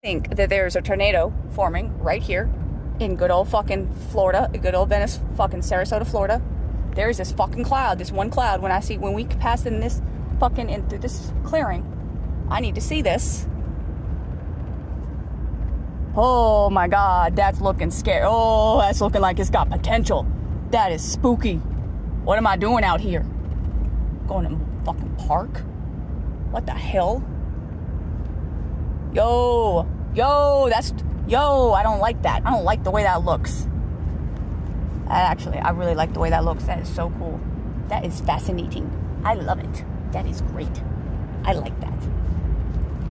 Think that there's a tornado forming right here in good old fucking Florida, good old Venice, fucking Sarasota, Florida. There's this fucking cloud, this one cloud. When we pass in this fucking, in through this clearing, I need to see this. Oh my God, that's looking scary. Oh, that's looking like it's got potential. That is spooky. What am I doing out here? Going to a fucking park? What the hell? Yo, I don't like that. I don't like the way that looks. Actually, I really like the way that looks. That is so cool. That is fascinating. I love it. That is great. I like that.